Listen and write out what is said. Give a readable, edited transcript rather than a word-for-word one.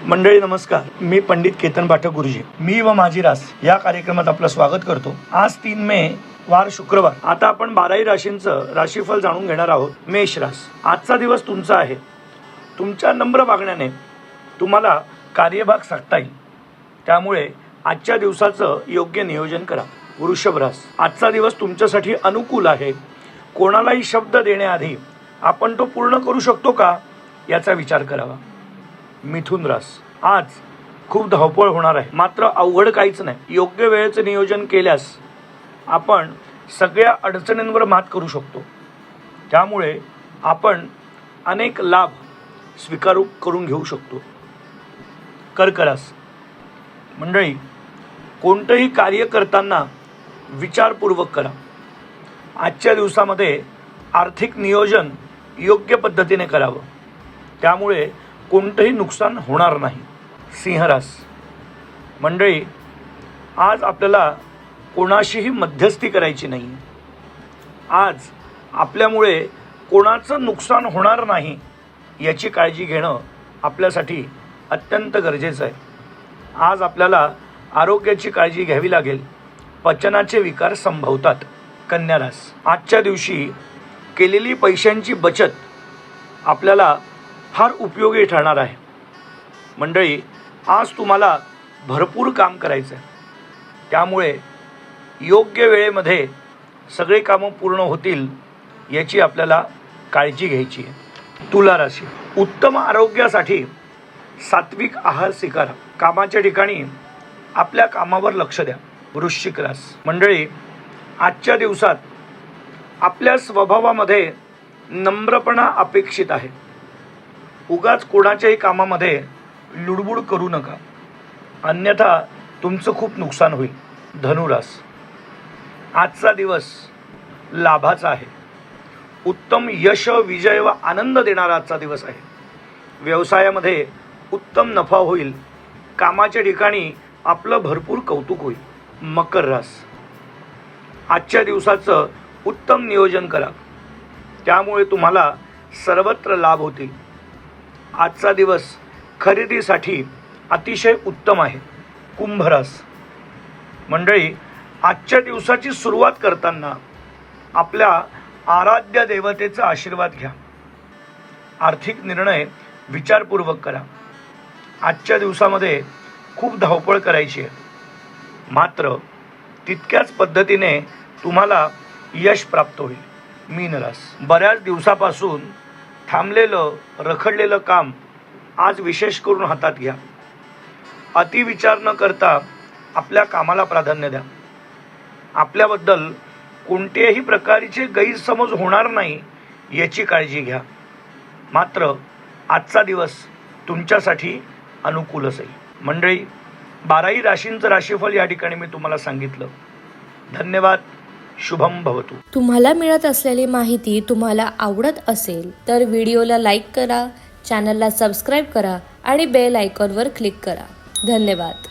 मंडळी नमस्कार, मी पंडित केतन पाठक गुरुजी. मी व माझी रास या कार्यक्रमात आपलं स्वागत करतो. आज 3 मे वार शुक्रवार. आता आपण 12 राशींचं राशीफल जाणून घेणार आहोत. मेष रास. आजचा दिवस तुमचा आहे. तुमच्या नम्र वागण्याने तुम्हाला कार्यभाग साधता येईल, त्यामुळे आजच्या दिवसाचं योग्य नियोजन करा. वृषभ रास. आजचा दिवस तुमच्यासाठी अनुकूल आहे. कोणालाही शब्द देण्याआधी आपण तो पूर्ण करू शकतो का याचा विचार करावा. मिथुन रास. आज खूप धावपळ होणार आहे, मात्र अवघड काहीच नाही. योग्य वेळेचं नियोजन केल्यास आपण सगळ्या अडचणींवर मात करू शकतो. त्यामुळे आपण अनेक लाभ करून घेऊ शकतो. कर्क रास. मंडळी, कोणतंही कार्य करताना विचारपूर्वक करा. आजच्या दिवसामध्ये आर्थिक नियोजन योग्य पद्धतीने करावं, त्यामुळे कोणतंही नुकसान होणार नाही. सिंह रास. मंडळी, आज आपल्याला कोणाशीही मध्यस्थी करायची नाही. आज आपल्यामुळे कोणाचं नुकसान होणार नाही याची काळजी घेणं आपल्यासाठी अत्यंत गरजेचं आहे. आज आपल्याला आरोग्याची काळजी घ्यावी लागेल. पचनाचे विकार संभवतात. कन्या रास. आजच्या दिवशी केलेली पैशांची बचत आपल्याला फार उपयोगी ठरणार आहे. मंडळी, आज तुम्हाला भरपूर काम करायचं आहे, त्यामुळे योग्य वेळेमध्ये सगळे कामं पूर्ण होतील याची आपल्याला काळजी घ्यायची आहे. तुला राशी. उत्तम आरोग्यासाठी सात्विक आहार स्वीकारा. कामाच्या ठिकाणी आपल्या कामावर लक्ष द्या. वृश्चिक रास. मंडळी, आजच्या दिवसात आपल्या स्वभावामध्ये नम्रपणा अपेक्षित आहे. उगाच कोणाच्याही कामामध्ये लुडबुड करू नका, अन्यथा तुमचं खूप नुकसान होईल. धनुरास. आजचा दिवस लाभाचा आहे. उत्तम यश, विजय व आनंद देणारा आजचा दिवस आहे. व्यवसायामध्ये उत्तम नफा होईल. कामाच्या ठिकाणी आपलं भरपूर कौतुक होईल. मकर रास. आजच्या दिवसाचं उत्तम नियोजन करा, त्यामुळे तुम्हाला सर्वत्र लाभ होतील. आजचा दिवस खरेदीसाठी अतिशय उत्तम आहे. कुंभ रास. मंडळी, आजच्या दिवसाची सुरुवात करताना आपल्या आराध्य देवतेचा आशीर्वाद घ्या. आर्थिक निर्णय विचारपूर्वक करा. आजच्या दिवसामध्ये खूप धावपळ करायची आहे, मात्र तितक्याच पद्धतीने तुम्हाला यश प्राप्त होईल. मीन रास. बऱ्याच दिवसापासून थांबलेलं रखडलेलं काम आज विशेष करून हातात घ्या. अतिविचार न करता आपल्या कामाला प्राधान्य द्या. आपल्याबद्दल कोणत्याही प्रकारचे गैरसमज होणार नाही याची काळजी घ्या. मात्र आजचा दिवस तुमच्यासाठी अनुकूल असेल. मंडळी, 12 राशींचं राशीफल या ठिकाणी मी तुम्हाला सांगितलं. धन्यवाद. शुभम भवतु. तुम्हाला मिळत असलेली माहिती तुम्हाला आवडत असेल तर व्हिडिओला लाईक करा, चॅनलला सबस्क्राईब करा आणि बेल आयकॉनवर क्लिक करा. धन्यवाद.